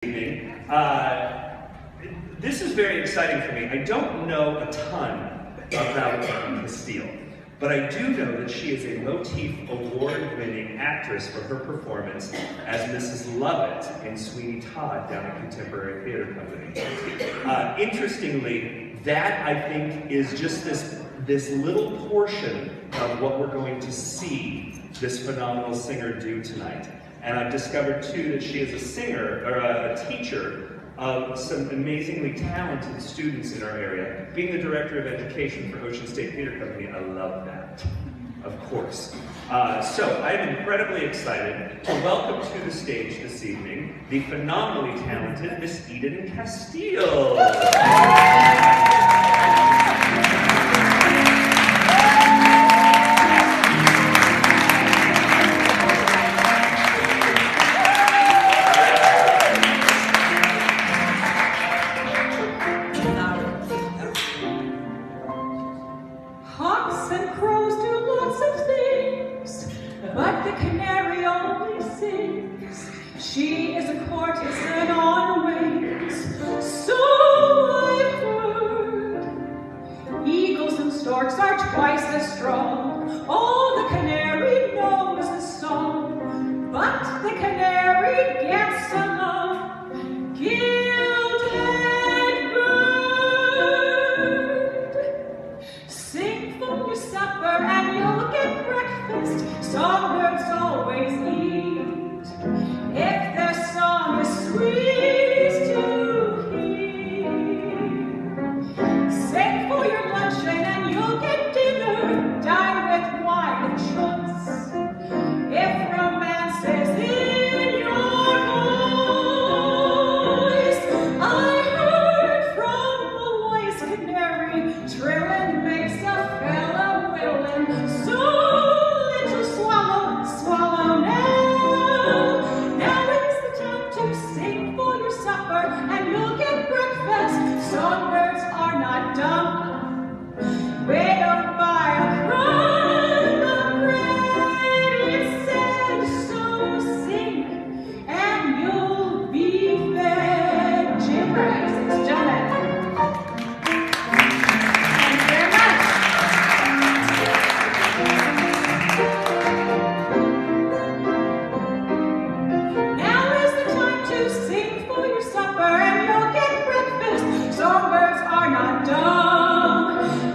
evening. This is very exciting for me. I don't know a ton about Casteel, but I do know that she is a Motif Award-winning actress for her performance as Mrs. Lovett in Sweeney Todd down at Contemporary Theater Company. Interestingly, that I think is just this little portion of what we're going to see this phenomenal singer do tonight. And I've discovered too that she is a singer, or a teacher of some amazingly talented students in our area. Being the Director of Education for Ocean State Theater Company, I love that, of course. So I'm incredibly excited to welcome to the stage this evening the phenomenally talented Miss Eden Casteel. She is a courtesan on wings, so I've heard. Eagles and storks are twice as strong. Oh, the canary knows the song, but the canary gets along. Gilded bird, sing for your supper and you'll get breakfast. Songbirds always eat. If their song is sweet to hear, sing for your luncheon and you'll get dinner. Dine with wine and choice. If romance is in your voice, I heard from the wise canary, trillin' makes a fella willin'. So little swallow, swallow now. And you'll get breakfast. Songbirds are not dumb. They don't buy a crumb of bread. It's said, so sing and you'll be fed. Jim Rice, it's Janet. Thank you very much. Now is the time to sing for your supper and you'll get breakfast. Songbirds are not dumb.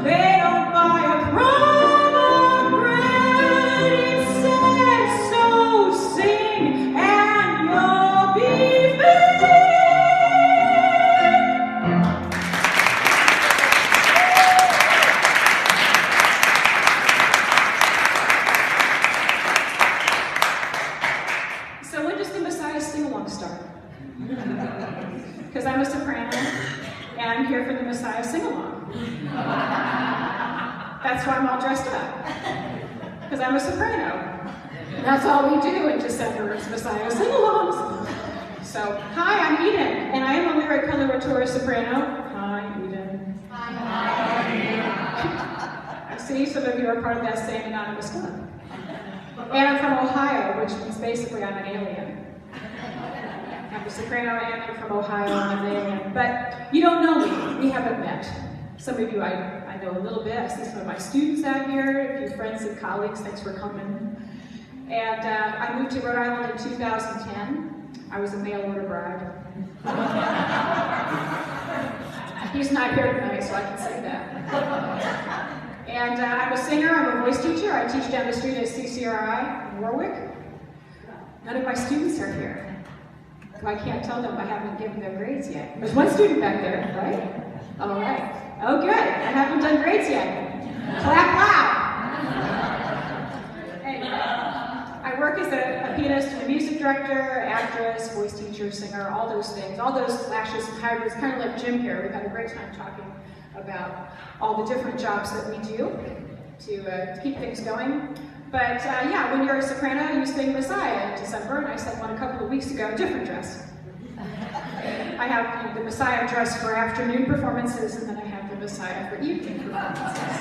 They don't buy a crumb of bread. It's said, so sing and you'll be fed. So when does the Messiah sing-along start? Because I'm a soprano, and I'm here for the Messiah sing-along. That's why I'm all dressed up. Because I'm a soprano. And that's all we do in December is Messiah sing-alongs. So, hi, I'm Eden, and I am a lyric coloratura soprano. Hi, Eden. Hi. I see some of you are part of that same anonymous club. And I'm from Ohio, which means basically I'm an alien. I'm a soprano and I'm from Ohio and I'm an alien. But you don't know me. We haven't met. Some of you I know a little bit. I see some of my students out here, a few friends and colleagues. Thanks for coming. And I moved to Rhode Island in 2010. I was a mail-order bride. He's not here tonight, so I can say that. And I'm a singer. I'm a voice teacher. I teach down the street at CCRI in Warwick. None of my students are here. I can't tell them I haven't given them grades yet. There's one student back there, right? All right. Oh, good. I haven't done grades yet. Clap loud. Anyway, I work as a pianist and a music director, actress, voice teacher, singer, all those things, all those flashes and hybrids, kind of like Jim here. We've had a great time talking about all the different jobs that we do to keep things going. But yeah, when you're a soprano, you sing Messiah in December, and I sang one a couple of weeks ago, different dress. I have the Messiah dress for afternoon performances, and then I have the Messiah for evening performances.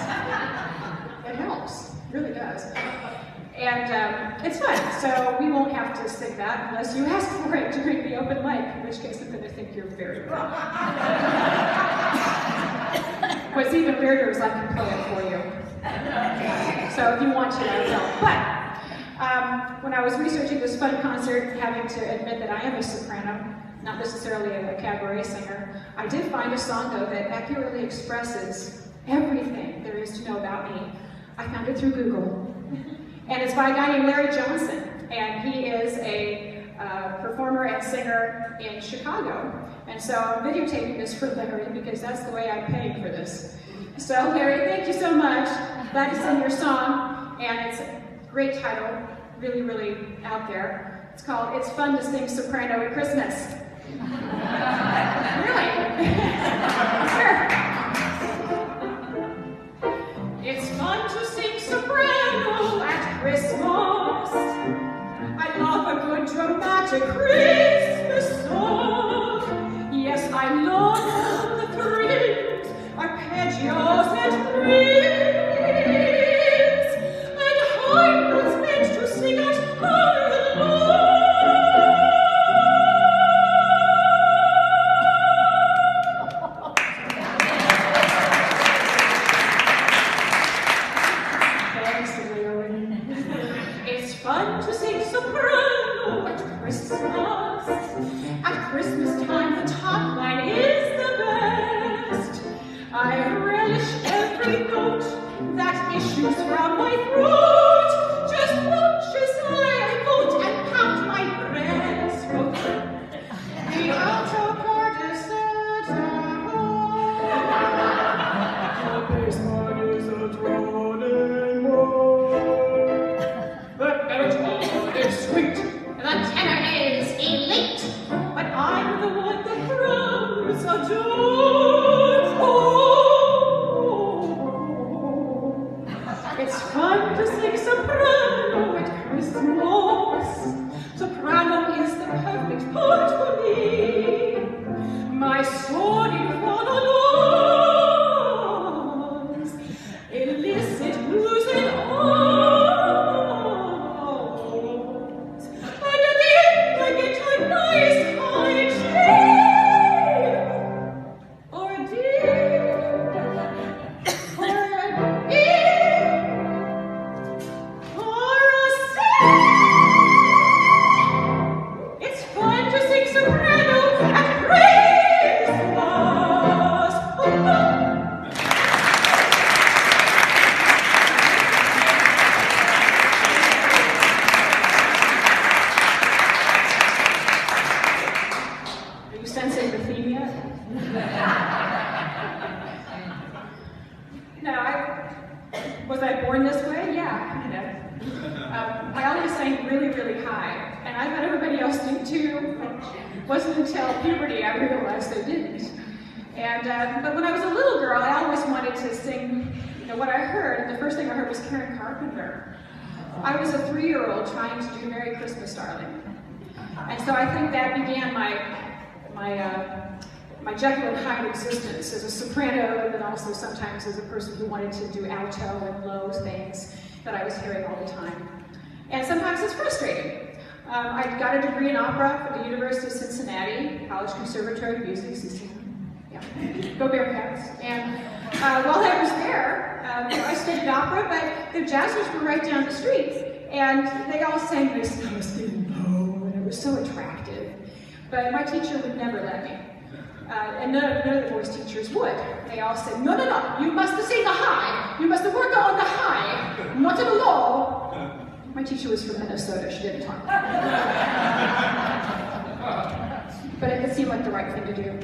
It helps, it really does. And it's fun, so we won't have to sing that unless you ask for it during the open mic, in which case I'm going to think you're very wrong. What's even weirder is I can play it for you. So if you want to, I will. But when I was researching this fun concert, having to admit that I am a soprano, not necessarily a cabaret singer, I did find a song, though, that accurately expresses everything there is to know about me. I found it through Google. And it's by a guy named Larry Johnson, and he is a performer and singer in Chicago. And so I'm videotaping this for Larry because that's the way I'm paying for this. So Larry, thank you so much. Glad to sing your song, and it's a great title, really, really out there. It's called "It's Fun to Sing Soprano at Christmas." Really? Sure. It's fun to sing soprano at Christmas. I love a good dramatic Christmas song. Yes, I love the thrills, arpeggios and thrills, and high notes meant to sing at high alone. It's fun to sing soprano at Christmas. At Christmas time, the top line is the best. I relish every note that issues from my throat. Just watch as I quote and pound my breast. The alto part is set the bass part is a droning moan. The baritone is sweet, the tenor is elite, but I'm the one the crowds adore. It's fun to sing soprano at Christmas. Soprano is the perfect part for me. My sordid monologues elicit blues and ahs. And at the end I get a nice high G, or a D, or an E, or a C. It's fun to sing soprano at Christmas. Are you sensing the theme yet? No, was I born this way? Yeah, kind of. I always sang really, really high, and I thought everybody else did too. It wasn't until puberty I realized they didn't. And but when I was a little girl, I always wanted to sing, what I heard, and the first thing I heard was Karen Carpenter. I was a 3-year-old trying to do Merry Christmas, Darling. And so I think that began my Jekyll and Hyde existence as a soprano, and then also sometimes as a person who wanted to do alto and low things that I was hearing all the time. And sometimes it's frustrating. I got a degree in opera from the University of Cincinnati, College Conservatory of Music, CCM. Yeah, go Bearcats. And while I was there, I studied opera, but the jazzers were right down the street, and they all sang this Casteel low, and it was so attractive. But my teacher would never let me. And none of the voice teachers would. They all said, no, no, no, you must sing the high. You must work on the high, not in the low. My teacher was from Minnesota, she didn't talk. But it seemed like the right thing to do.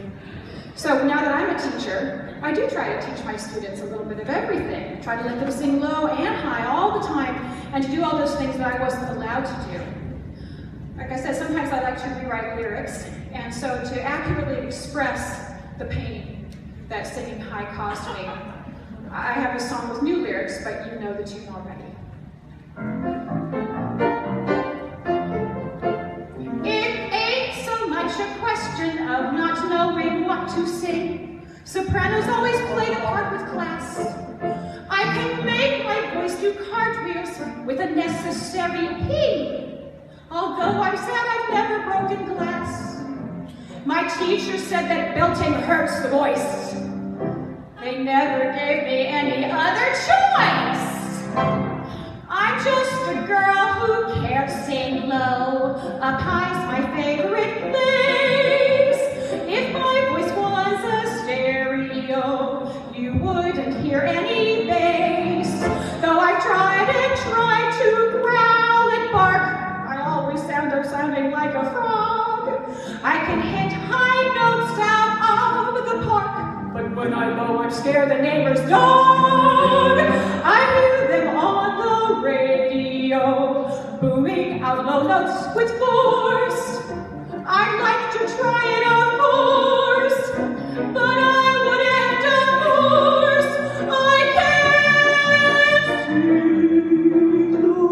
So now that I'm a teacher, I do try to teach my students a little bit of everything. Try to let them sing low and high all the time, and to do all those things that I wasn't allowed to do. Like I said, sometimes I like to rewrite lyrics, and so to accurately express the pain that singing high caused me, I have a song with new lyrics, but you know the tune already. It ain't so much a question of not knowing what to sing, Sopranos always play the part with class. I can make my voice do cartwheels with a necessary P. Although I'm sad I've never broken glass. My teacher said that belting hurts the voice. They never gave me any other choice. I'm just a girl who can't sing low. Up high's my favorite place. If my voice was a stereo, you wouldn't hear any bass. Though I've tried and tried to growl and bark, I always sound up sounding like a frog. I can hit high notes out of the park, but when I low, I'm scared the neighbor's dog. I hear them on the radio, booming out low notes with force. I'd like to try it, of course, but I wouldn't, of course. I can't sing low.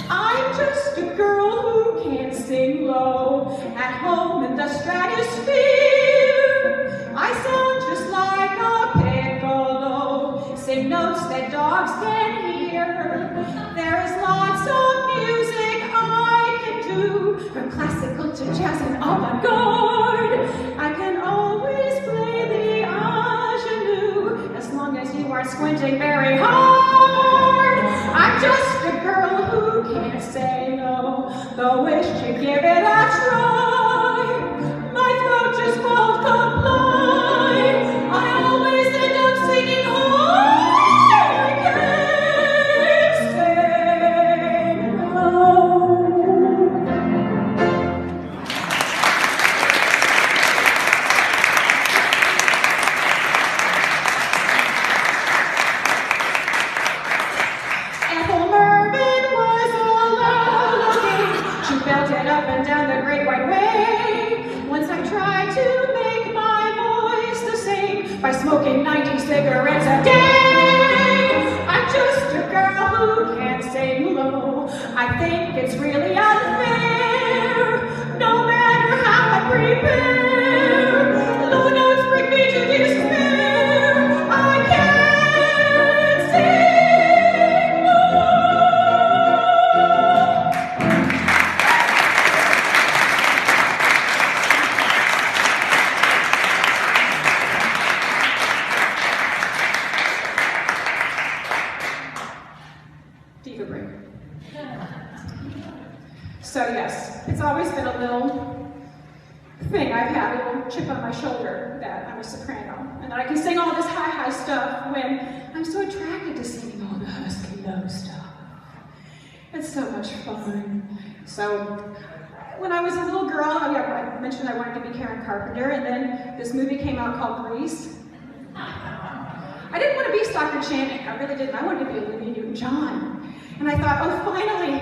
I'm just a girl who can't sing low. At home in the stratosphere, I sound just like a piccolo. Sing notes that dogs can hear. There is lots of music I can do, from classical to jazz and avant-garde. I can always play the ingenue, as long as you aren't squinting very hard. I'm just a girl who can't say no, though wish to give it a try. My throat just won't comply. I always end up singing high. I can't say no. Ethel Mervyn was all looking. She belted up and down the Great White Way. Once I tried to make my voice the same by smoking 90 cigarettes a day. I'm just a girl who can't sing low. I think it's really unfair. No matter how I prepare, low notes bring me to despair. I can't sing low. Diva break. So yes, it's always been a little thing I've had, a little chip on my shoulder that I'm a soprano, and that I can sing all this high stuff when I'm so attracted to singing all the husky low stuff. It's so much fun. So when I was a little girl, I mentioned I wanted to be Karen Carpenter, and then this movie came out called Grease. I didn't want to be Stockard Channing, I really didn't. I wanted to be Olivia Newton-John. And I thought, oh, finally,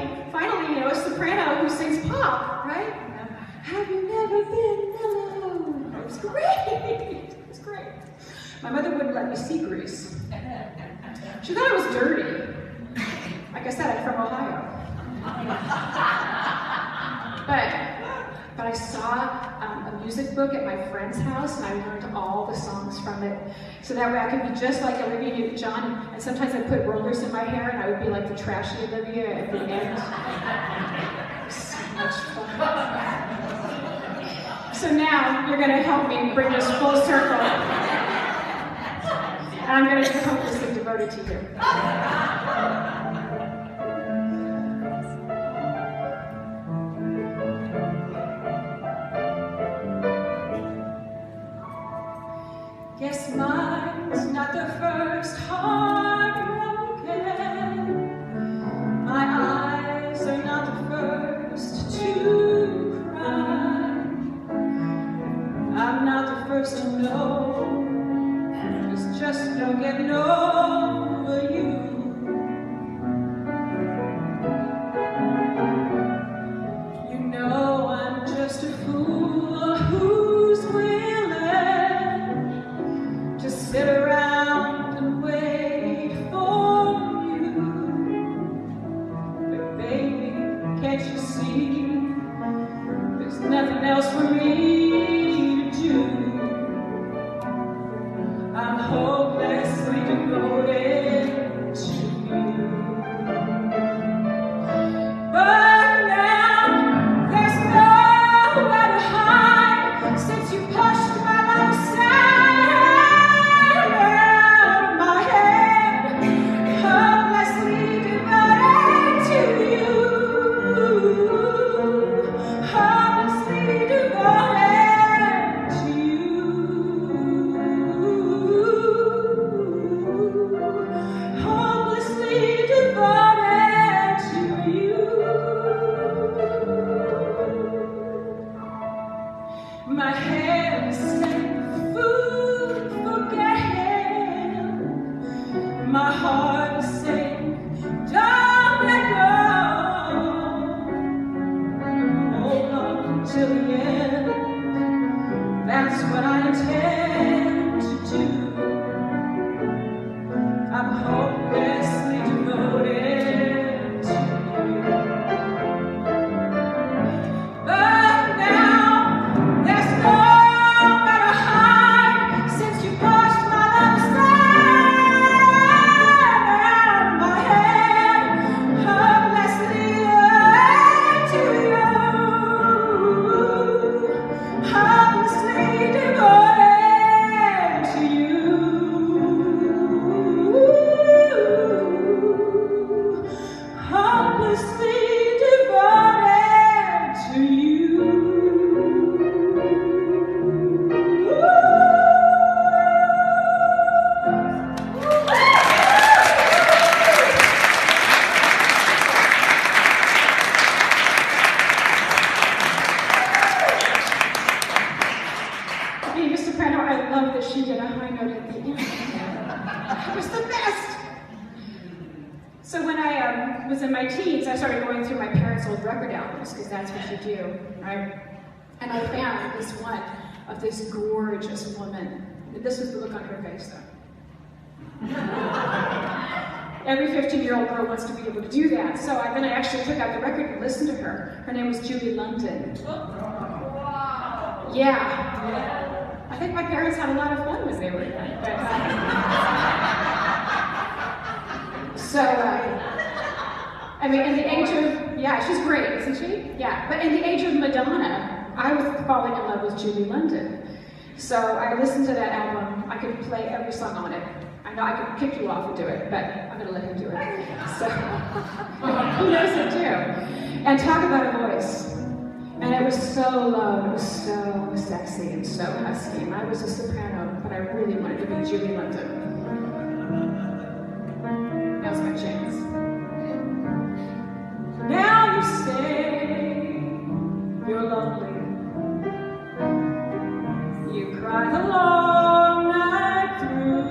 a soprano who sings pop, right? Have you never been mellow? It was great. It was great. My mother wouldn't let me see Grease. She thought it was dirty. Like I said, I'm from Ohio. But I saw a music book at my friend's house, and I learned all the songs from it. So that way I could be just like Olivia Newton-John, and sometimes I'd put rollers in my hair, and I would be like the trashy Olivia at the end. So much fun. So now, you're gonna help me bring this full circle. And I'm gonna be hopelessly devoted to you. Guess mine's not the first heart broken. My eyes are not the first to cry. I'm not the first to know. It's just don't get over you. You know I'm just a fool who's willing to sit around and wait for you. But baby, can't you see? There's nothing else for me to do. till the end. That's what I intend to do. I'm hopelessly devoted to you. But now there's no better hide since you pushed my love aside out of my head. Hopelessly to you. Hopelessly devoted to you. Hopelessly devoted to you. Being a soprano, I love that she did a high note at the end. It was the best. So when I was in my teens, I started going through my parents' old record albums, because that's what you do, right? And I found this one of this gorgeous woman. This was the look on her face, though. Every 15-year-old girl wants to be able to do that. So then I actually took out the record and listened to her. Her name was Julie London. Yeah. I think my parents had a lot of fun when they were young. I mean, in the age of, yeah, she's great, isn't she? Yeah, but in the age of Madonna, I was falling in love with Julie London. So I listened to that album. I could play every song on it. I know I could kick you off and do it, but I'm going to let him do it. So he knows it too. And talk about a voice. And it was so low, it was so sexy and so husky. And I was a soprano, but I really wanted to be Julie London. Now's my chance. Now you say you're lonely. You cried a long night through.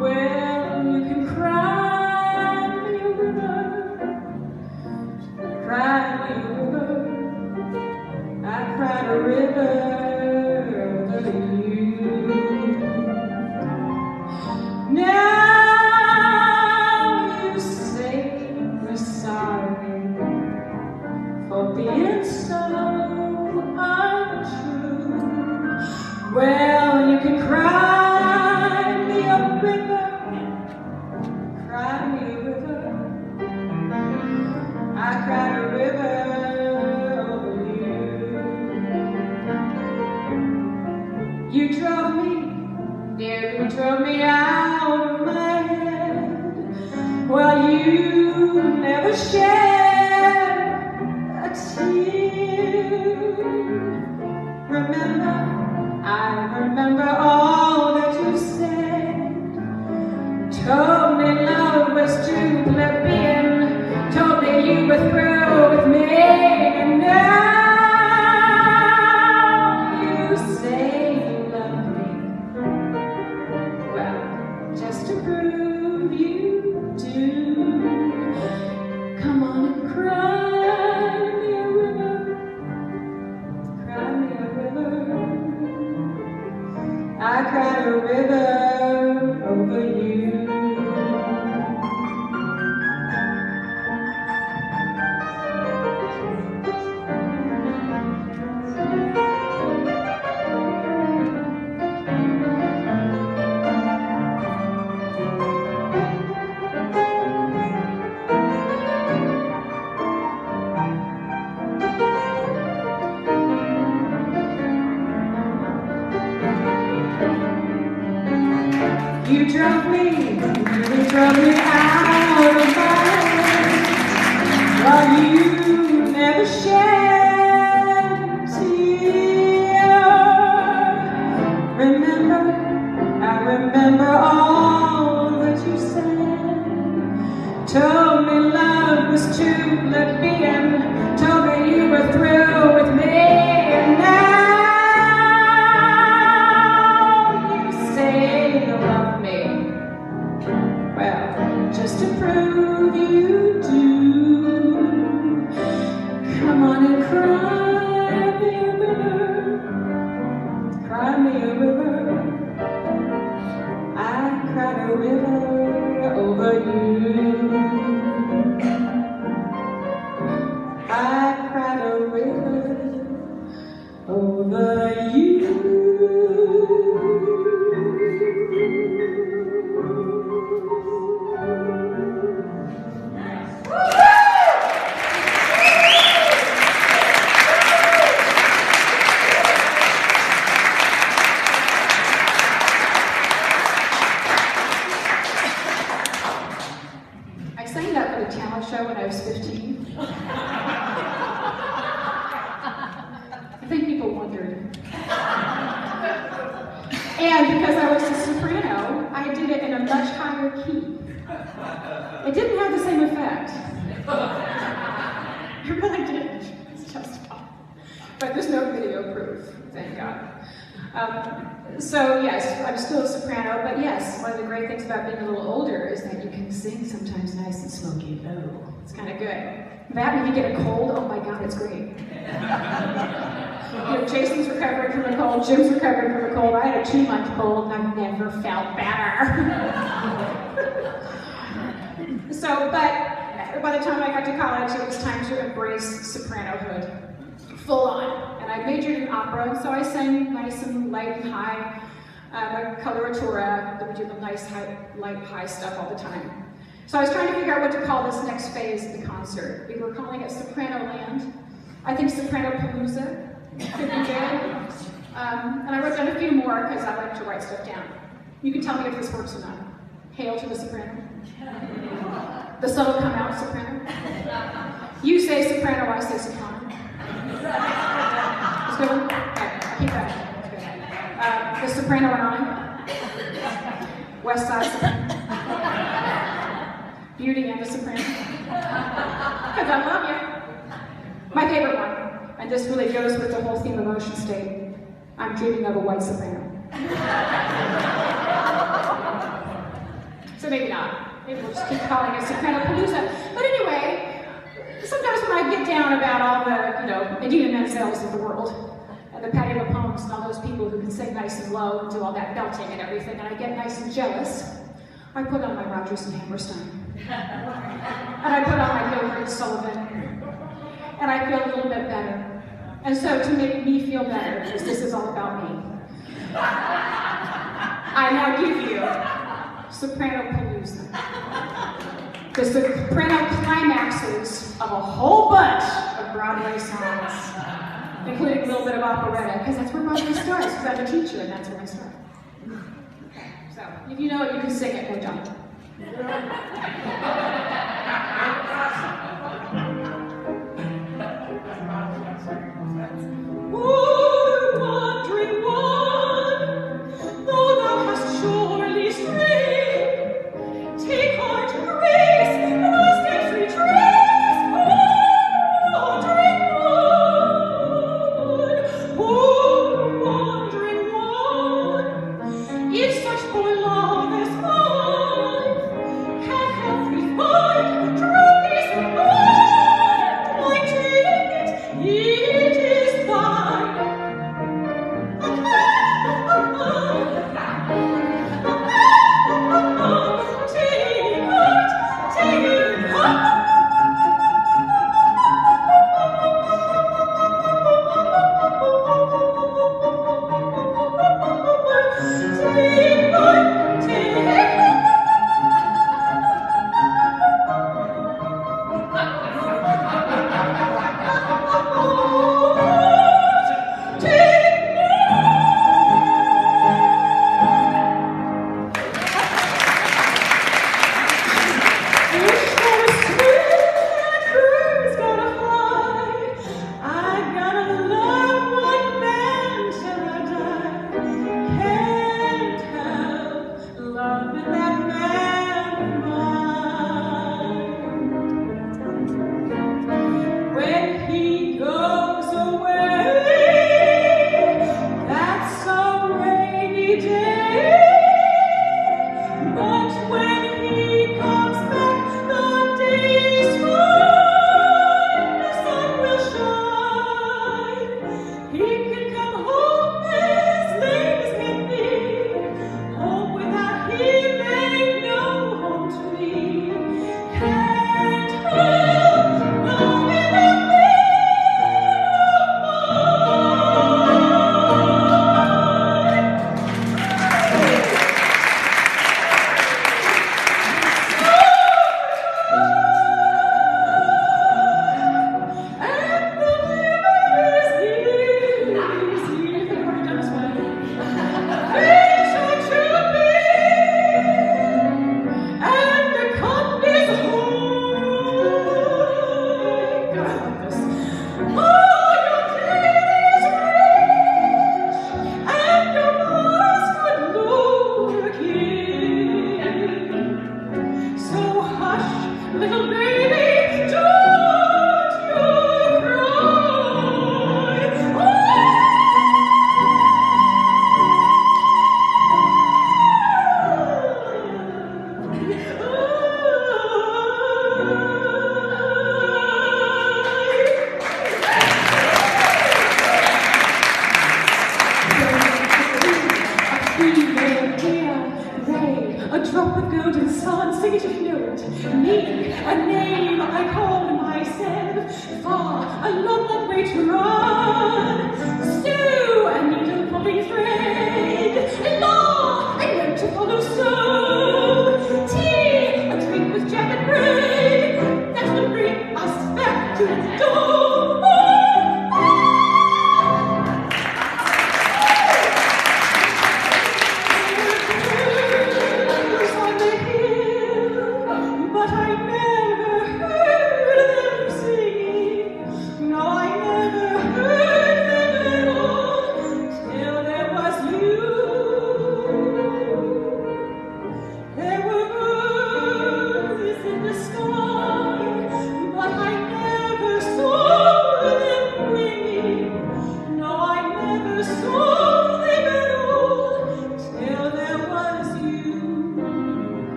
Well, you can cry me a river. Cry me a river. I cried a river over you. Now you say you're sorry for being so untrue. Well, you can cry me a river. Cry me a river. I cried a river over you. You drove me, yeah, you drove me out of my head. Well, you never shed a tear. Remember, I remember all that you said. Told me love was too plebeian. Told me you were through with me. And now you say you love me. Well, just to prove you do. Come on and cry me a river. Cry me a river. I cried a river over you. You drove me out of my head. Well, you never shed a tear. Remember, I remember all that you said. Told me love was too plebeian. Told me you were through with me. And now you say you love me. Well, just to prove you do. Come on and And because I was a soprano, I did it in a much higher key. It didn't have the same effect. It really didn't. It's just fun. But there's no video proof, thank God. So yes, I'm still a soprano, but yes, one of the great things about being a little older is that you can sing sometimes nice and smoky low. It's kind of good. That, if you get a cold, oh my God, it's great. Jason's recovering from a cold, Jim's recovering from a cold. I had a 2-month cold and I've never felt better. So, but by the time I got to college, it was time to embrace sopranohood, full on. And I majored in opera, so I sang nice and light and high, coloratura, we do the nice, light, high stuff all the time. So I was trying to figure out what to call this next phase of the concert. We were calling it Sopranoland. I think Sopranopalooza could be good. And I wrote down a few more because I like to write stuff down. You can tell me if this works or not. Hail to the soprano. The sun will come out, soprano. You say soprano, I say soprano. Let's go. Okay, I'll keep that. The soprano and I. West Side soprano. Beauty and the soprano. Because I love you. My favorite one, and this really goes with the whole theme of Ocean State. I'm dreaming of a white soprano. So maybe not. Maybe we'll just keep calling it Sopranopalooza. But anyway, sometimes when I get down about all the, Idina Menzel's of the world, and the Patti LuPones and all those people who can sing nice and low and do all that belting and everything, and I get nice and jealous, I put on my Rodgers and Hammerstein. And I put on my Gilbert and Sullivan. And I feel a little bit better. And so to make me feel better, because this is all about me, I now give you Sopranopalooza. The soprano climaxes of a whole bunch of Broadway songs, including a little bit of operetta, because that's where Broadway starts, because I'm a teacher and that's where I start. Okay, so if you know it, you can sing it, no don't. Poor wandering one, though thou hast surely strayed, take heart, grace, thou stands retrace. Poor wandering one, if such poor love as mine can help me find true peace.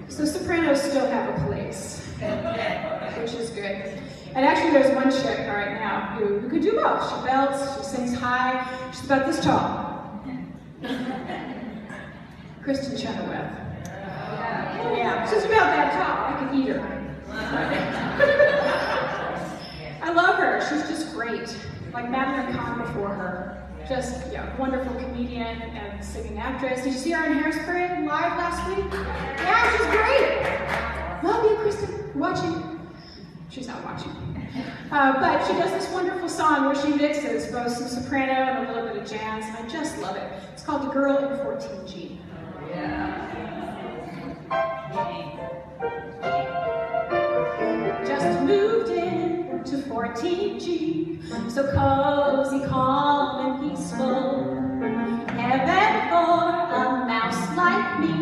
So Sopranos still have a place, which is good. And actually there's one chick right now who could do both. She belts, she sings high, she's about this tall. Kristen Chenoweth. Yeah, she's about that tall. I could eat her. I love her. She's just great. Like Madeline Kahn before her. Just wonderful comedian and singing actress. Did you see her on Hairspray live last week? Yeah, she's great. Love you, Kristen. Watching. She's not watching. But she does this wonderful song where she mixes both some soprano and a little bit of jazz. I just love it. It's called The Girl in 14G. Just moved in to 14G, so cozy, calm, and peaceful. Heaven for a mouse like me,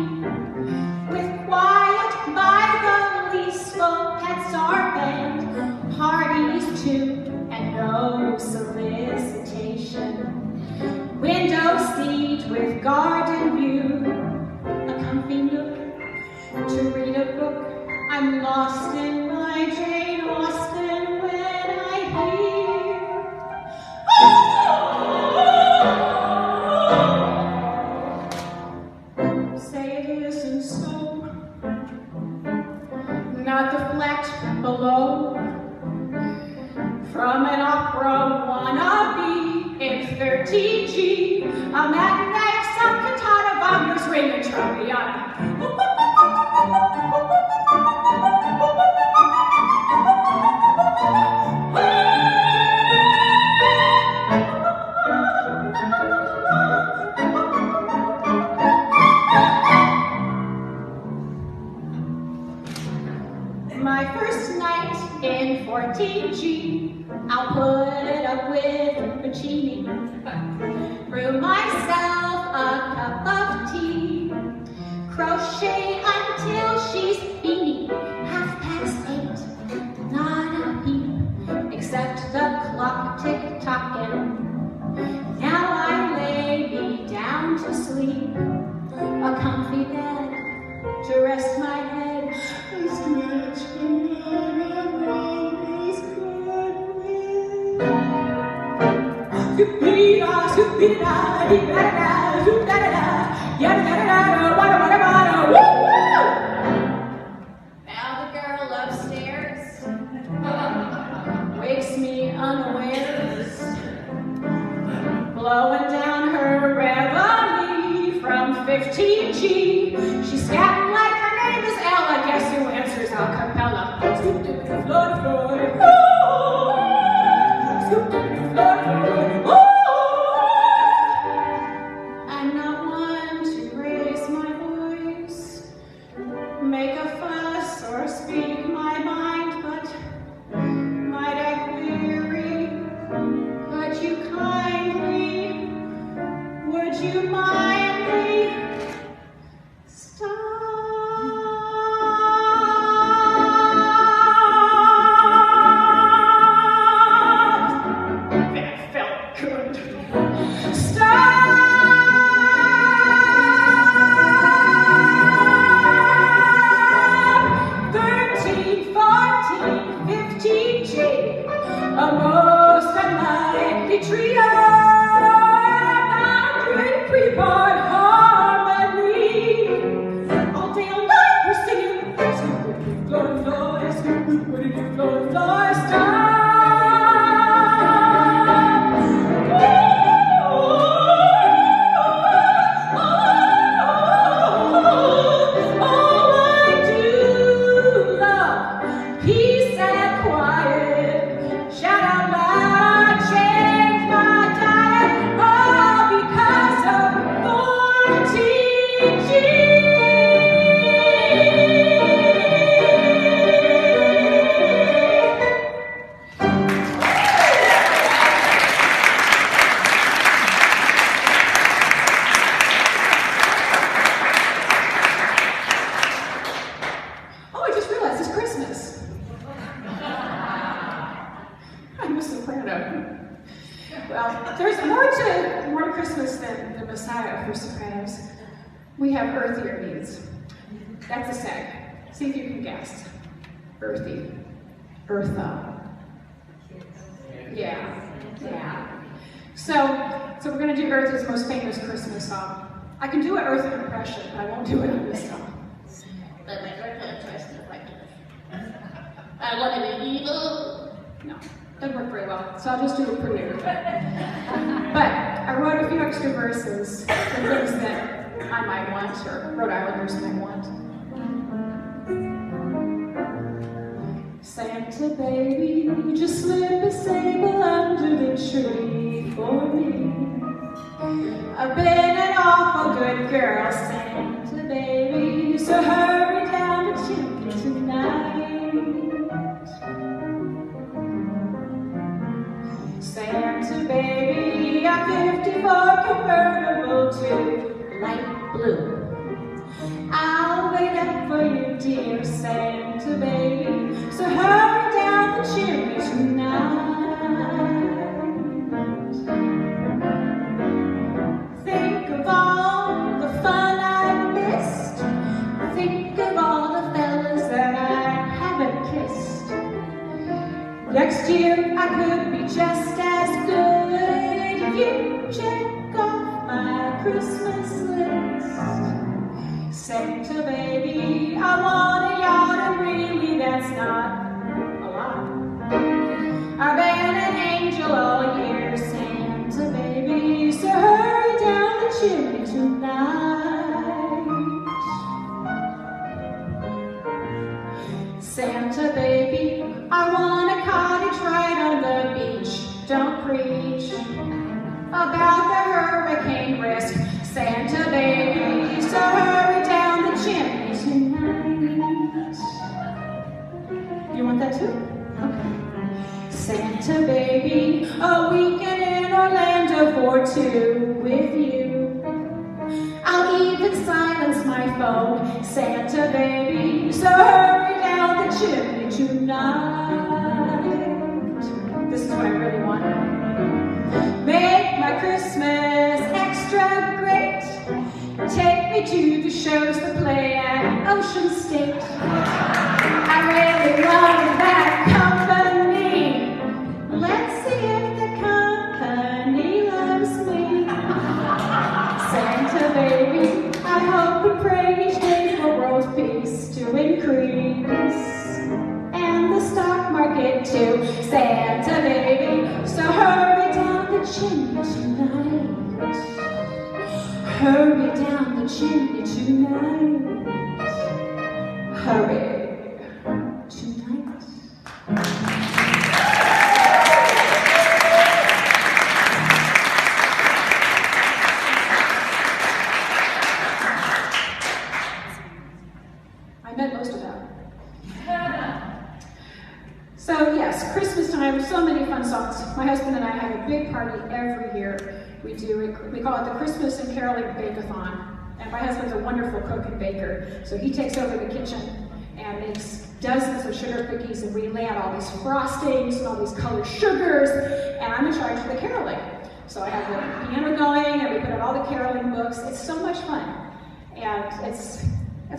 with quiet by the leaseful. Pets are banned, parties too, and no solicitation. Window seat with garden view, a comfy nook to read a book. I'm lost in my Jane Austen when I hear, oh, say it isn't so. Not the flat below from an opera wannabe in 13G. A matinee of some cantata, Wagner's ringing Traviata. 14G. I'll put it up with Puccini. Brew myself a cup of tea. Crochet until she's beanie. 8:30, not a peep, except the clock tick-tocking. Now I lay me down to sleep. A comfy bed to rest my head. I stretch and I'm almost good with. Scoopida, scoopida, dee-da-da-da, doo-da-da-da, yada-da-da-da, wada-wada-wada, woo-woo! Now the girl upstairs wakes me unawares, blowing down her reveille from 15G. She's scatting like her name is Ella. Guess who answers a cappella? Scoop dip the floor, floor, oh. Scoop dip the floor, floor, oh. I'm not one to raise my voice, make a fuss or speak my mind, but might I query, could you kindly, would you mindly stop? That felt good. Stop! 13, 14, 15G, a most unlikely trio, boundary pre-part harmony. All day, all night, we're singing. Scoop, floor, floor, scoop, floor, floor, stop. Oh, I do love peace and quiet. Shout out loud, I changed my diet, all because of 14G. Oh, I just realized it's Christmas. I'm a soprano. Well, there's more to Christmas than the Messiah for sopranos. We have earthier needs. That's a seg. See if you can guess. Earthy. Eartha. Yeah. So we're gonna do Eartha's most famous Christmas song. I can do an Eartha impression, but I won't do it on this song. I want to be evil. No, doesn't work very well, so I'll just do it pretty Eartha. But I wrote a few extra verses for things that I might want, or Rhode Islanders might want. Santa baby, just slip a sable under the tree for me. I've been an awful good girl, Santa baby, so hurry down the chimney tonight. Santa baby, a 54 convertible to light blue. I'll wait up for you, dear Santa baby, so hurry down the chimney tonight. Think of all the fun I've missed. Think of all the fellas that I haven't kissed. Next year I could be just as good if you check off my Christmas list. Santa baby, I want a yacht, and really that's not a lot. I've been an angel all year, Santa baby, so hurry down the chimney tonight. Santa baby, I want a cottage right on the beach. Don't preach about the hurricane risk, Santa baby, so hurry down the chimney tonight. You want that too? Okay. or two with you. I'll even silence my phone, Santa baby, so hurry down the chimney tonight. This is what I really want. Make my Christmas extra great. Take me to the shows that play at Ocean State. I really love that company. Let's see if the company loves me. Santa baby, I hope and pray each day for world peace to increase. And the stock market too. Santa baby, so hurry down the chimney tonight. Hurry down the chimney tonight. Hurry tonight. I meant most of that. So yes, Christmas time, so many fun songs. My husband and I have a big party every year. We call it the Christmas and Caroling Bake-a-thon. And my husband's a wonderful cook and baker, so he takes over the kitchen and makes dozens of sugar cookies, and we lay out all these frostings and all these colored sugars, and I'm in charge of the caroling. So I have the piano going, and we put out all the caroling books. It's so much fun, and that's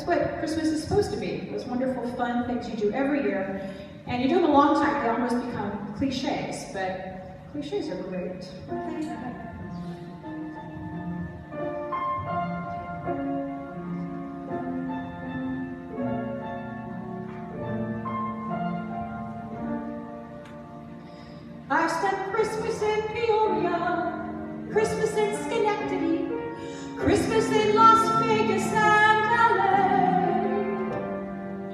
what Christmas is supposed to be. Those wonderful, fun things you do every year, and you do them a long time, they almost become cliches, but cliches are great. I've spent Christmas in Peoria, Christmas in Schenectady, Christmas in Las Vegas and LA,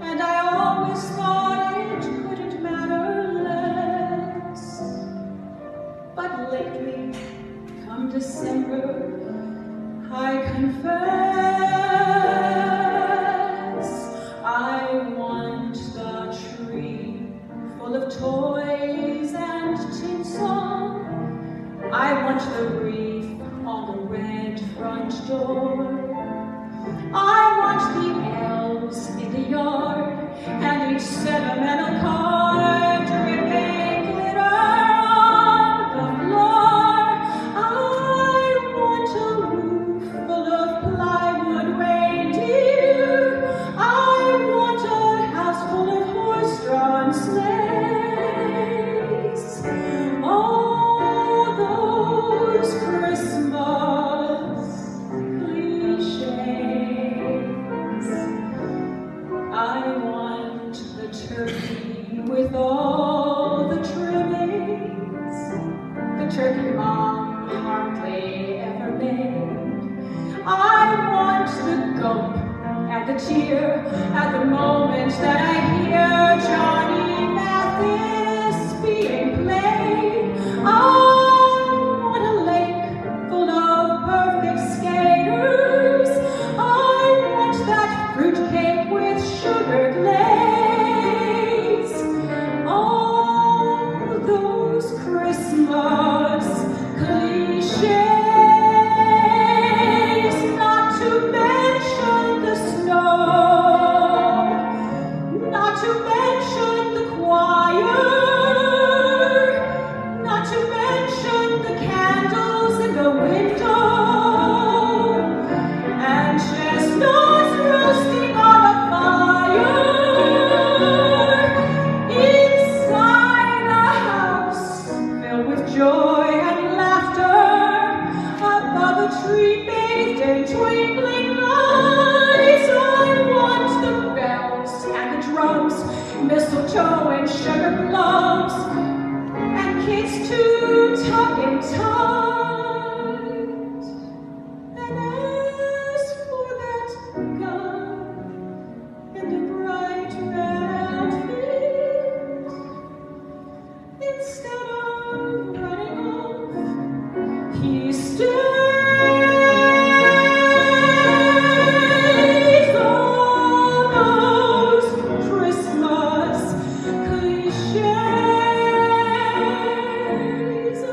and I always thought it couldn't matter less. But lately, come December, I confess, I want the tree full of toys and tinsel. I want the wreath on the red front door. I want the elves in the yard and each sentimental card dripping glitter on the floor. I want a roof full of plywood reindeer. I want a house full of horse-drawn sleighs. All those Christmas cliches. I want the turkey with all the trimmings, the turkey Mom hardly ever made. I want the gulp and the tear at the moment that I hear Johnny Mathis being played. I want a lake full of perfect skaters. I want that fruitcake with sugar glaze. All those Christmas cliches, not to mention the snow, not to mention the choir, not to mention the candles in the window, and chestnuts roasting on a fire inside a house filled with joy and laughter, above a tree bathed in twinkling lights. I want the bells and the drums, mistletoe and sugar plums, and kids to tuck in tight. And as for that gun in the bright red outfit, instead of running off, he stays. All those Christmas cliches. I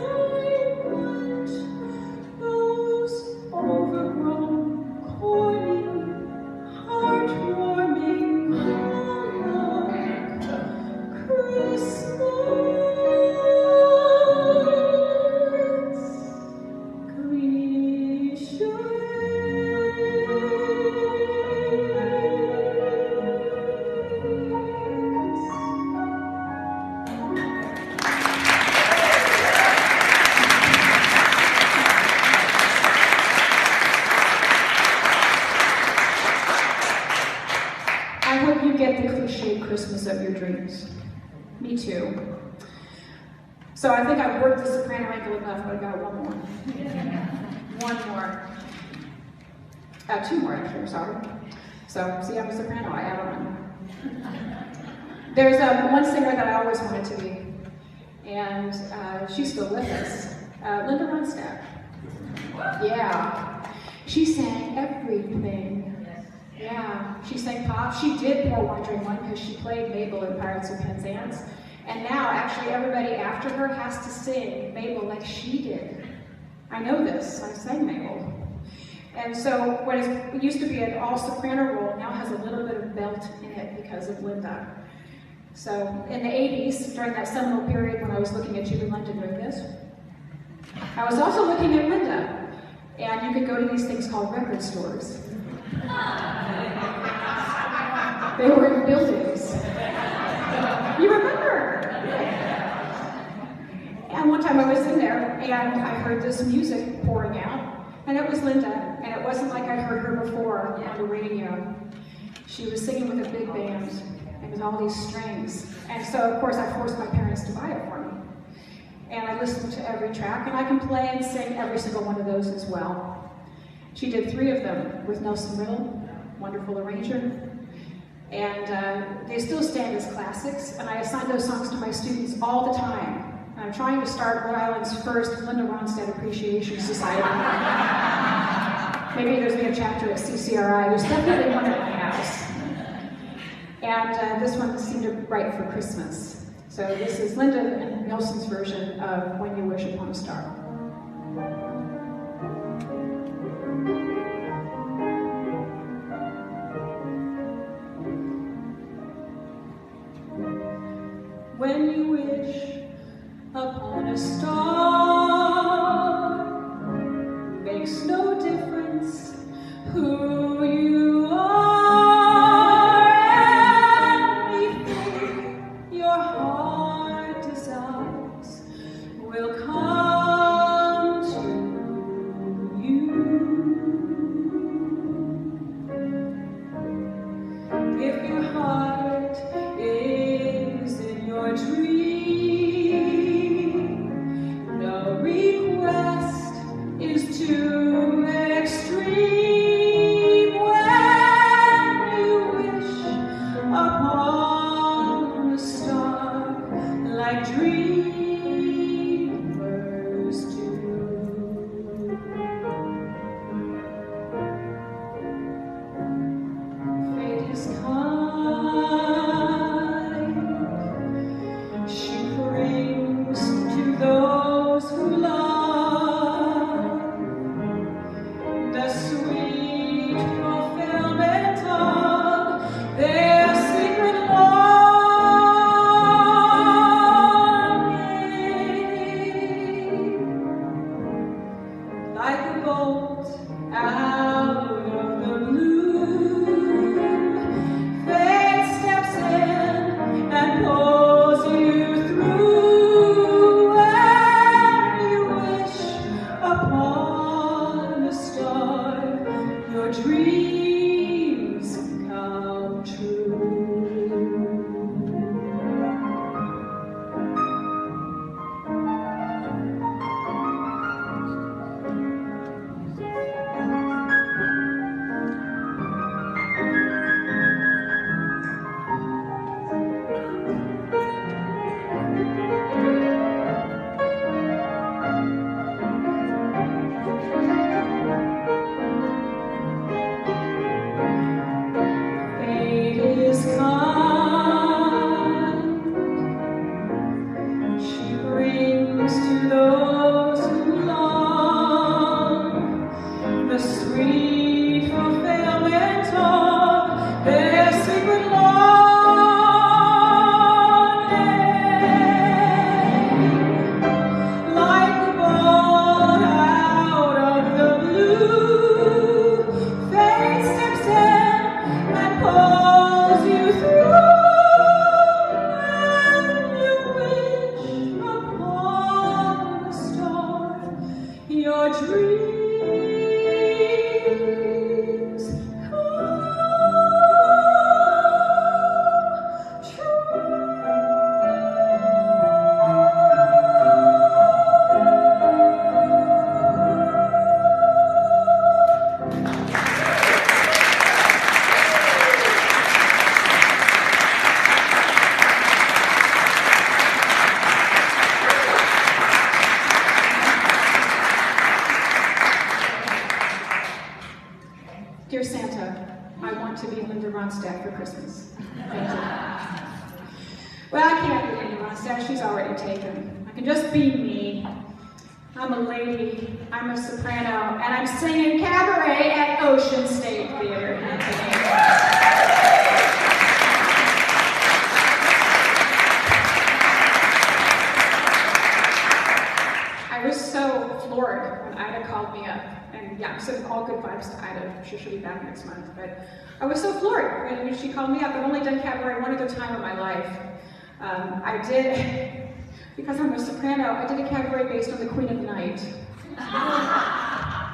Christmas of your dreams. Me too. So I think I've worked the soprano ankle enough, but I got one more. One more. Two more, actually, I'm sorry. So, see, I'm a soprano, I add on. There's one singer that I always wanted to be, and she's still with us. Linda Ronstadt. Yeah. She sang everything. Yeah. She sang pop. She did Poor Wandering One because she played Mabel in Pirates of Penzance. And now, actually, everybody after her has to sing Mabel like she did. I know this. I sang Mabel. And so what it used to be an all-soprano role now has a little bit of belt in it because of Linda. So in the 80s, during that seminal period when I was looking at Julie London doing this, I was also looking at Linda. And you could go to these things called record stores. They were in buildings. You remember? And one time I was in there and I heard this music pouring out, and it was Linda, and it wasn't like I heard her before on the radio. She was singing with a big band and with all these strings. And so, of course, I forced my parents to buy it for me. And I listened to every track, and I can play and sing every single one of those as well. She did 3 of them with Nelson Riddle, wonderful arranger. And they still stand as classics, and I assign those songs to my students all the time. And I'm trying to start Rhode Island's first Linda Ronstadt Appreciation Society. Maybe there's be a chapter at CCRI. There's definitely one at my house. And this one seemed right for Christmas. So this is Linda and Nelson's version of When You Wish Upon a Star. When you wish upon a star, makes no difference who you are, anything your heart desires will come to you. If your heart is in your dream, no request is too extreme. When you wish upon a star, like dreamers do. Fate is kind. She brings to those who love the sweet fulfillment of their secret longing. Like a bolt out of the blue, fate steps in and pulls you through. When you wish upon a star, your dreams come true. Dear Santa, I want to be Linda Ronstadt for Christmas. Thank you. Well, I can't be Linda Ronstadt, she's already taken. I can just be me. I'm a lady, I'm a soprano, and I'm singing Cabaret at Ocean State Theater. I was so floored when Ida called me up. And yeah, so all good vibes to Ida. She'll be back next month. But I was so floored when she called me up. I've only done Cabaret one other time in my life. I did, because I'm a soprano, I did a Cabaret based on the Queen of the Night.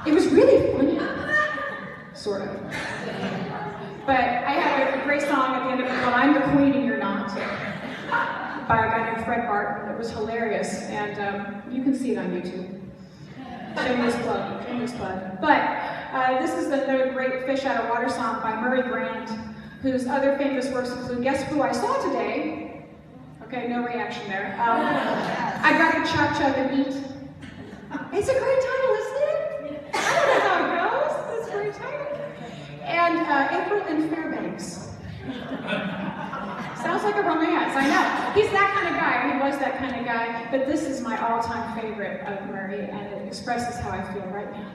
It was really funny, sort of. But I had a great song at the end of it called I'm the Queen and You're Not, by a guy named Fred Barton. It was hilarious, and you can see it on YouTube. Shameless plug, shameless plug. But this is another great Fish Out of Water song by Murray Grant, whose other famous works include Guess Who I Saw Today? Okay, no reaction there. I'd rather chop, chop, and eat. It's a great title, isn't it? I don't know how it goes. It's a great title. And April in Fairbanks. Sounds like a romance, I know. He's that kind of guy, he was that kind of guy, but this is my all-time favorite of Murray, and it expresses how I feel right now.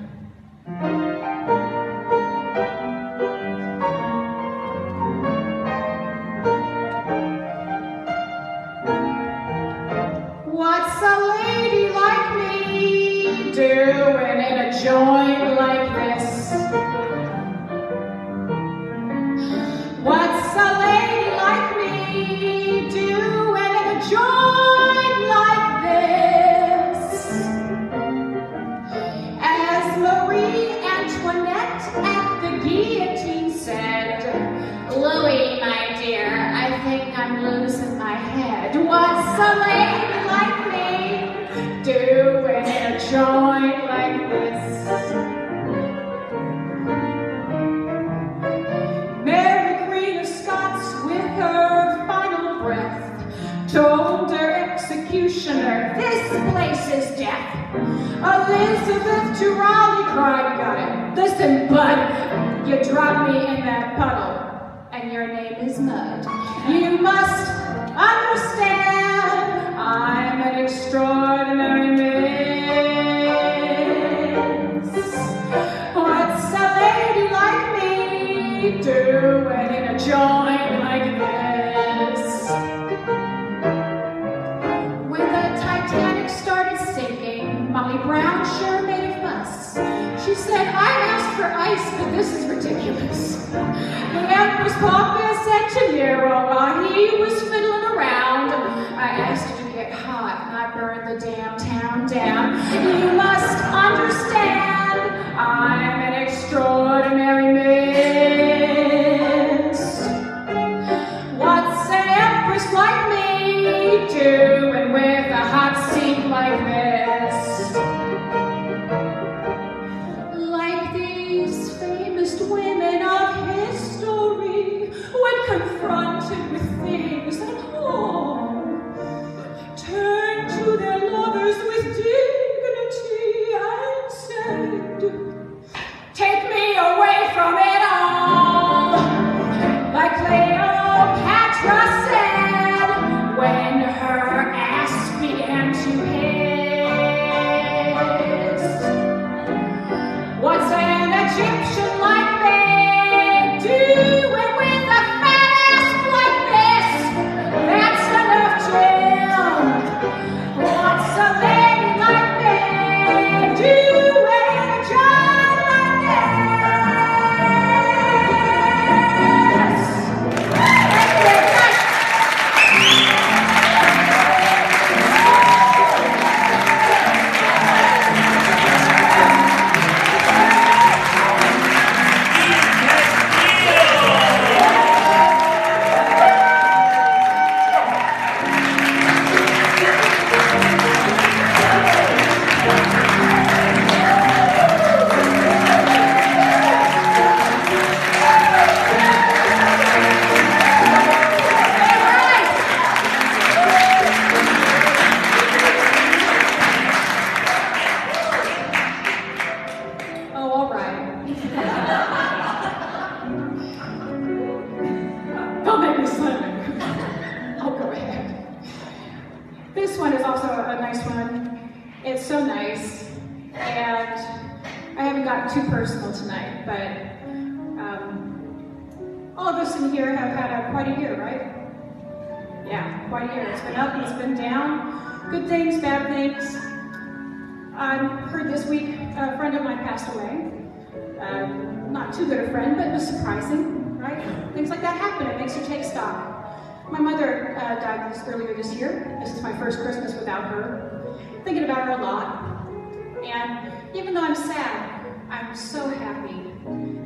What's a lady like me doing in a joint like this? What's a lady like me doing in a joint like this? As Marie Antoinette at the guillotine said, Louis, my dear, I think I'm losing my head. What's a lady like me doing in a joint like this? Told her executioner, this place is death. Elizabeth to Raleigh cried, got it. Listen, bud, you dropped me in that puddle, and your name is Mud. You must understand, I'm an extraordinary miss. What's a lady like me doing in a joint like this? Molly Brown sure made a fuss. She said, I asked for ice, but this is ridiculous. The Empress Pompey said to Nero while he was fiddling around, I asked you to get hot, and I burned the damn town down. You must understand, I'm an extraordinary miss. What's an Empress like me doing with a hot seat like this? Women of history, when confronted with things at home, turned to their lovers with dignity and said, take me away from one is also a nice one. It's so nice, and I haven't gotten too personal tonight, but all of us in here have had quite a year, right? Yeah, quite a year. It's been up, it's been down, good things, bad things. I heard this week a friend of mine passed away. Not too good a friend, but it was surprising, right? Things like that happen, it makes you take stock. My mother died earlier this year. This is my first Christmas without her. Thinking about her a lot. And even though I'm sad, I'm so happy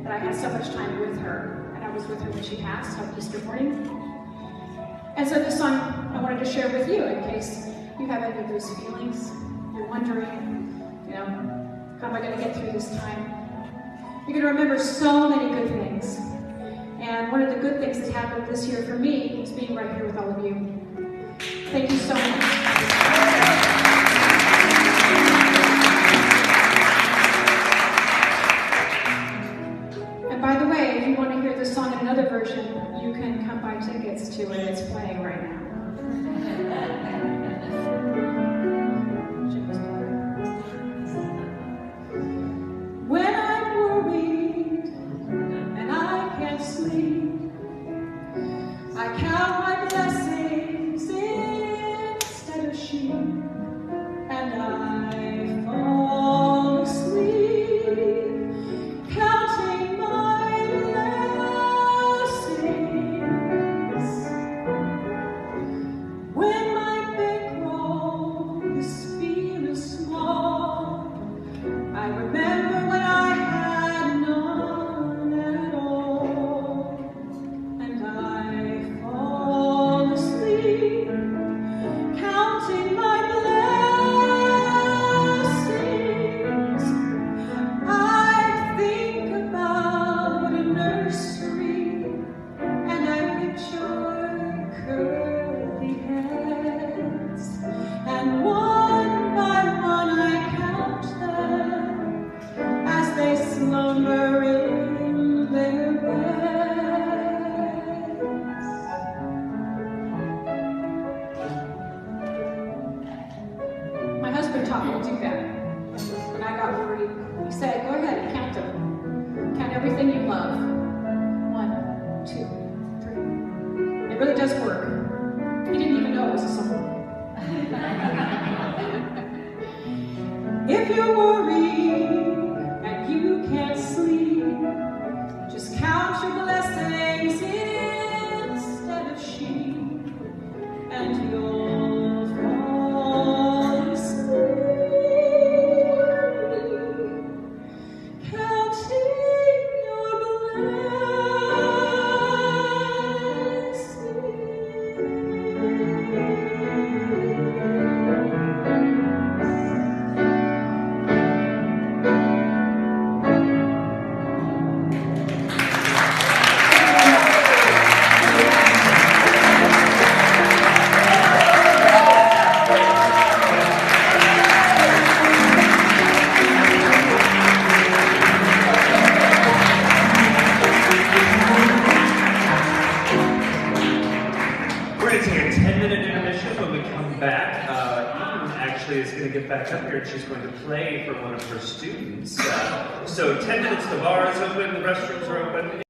that I had so much time with her. And I was with her when she passed on Easter morning. And so this song I wanted to share with you in case you have any of those feelings. You're wondering, how am I going to get through this time? You're going to remember so many good things. And one of the good things that happened this year for me is being right here with all of you. Thank you so much. And by the way, if you want to hear this song in another version, you can come buy tickets to it. It's playing right now. When I'm worried and I can't sleep, I count my blessings instead of sheep, and I fall asleep, counting my blessings. When my bankroll is feeling small, I remember when I had none at all, and I fall asleep, counting my blessings. I think about a nursery, and I picture curly heads, and one by one I count them as they slumber in their beds. My husband taught me to do that. When I got worried, he said, go ahead and count them. Count everything you love. 1, 2, 3. It really does work. He didn't even know it was a song. If you're worried and you can't sleep, just count your blessings instead of sheep, and you'll fall asleep, counting your blessings. We're going to take a 10-minute intermission. When we come back, Eden actually is going to get back up here and she's going to play for one of her students. So 10 minutes, the bar is open, the restrooms are open.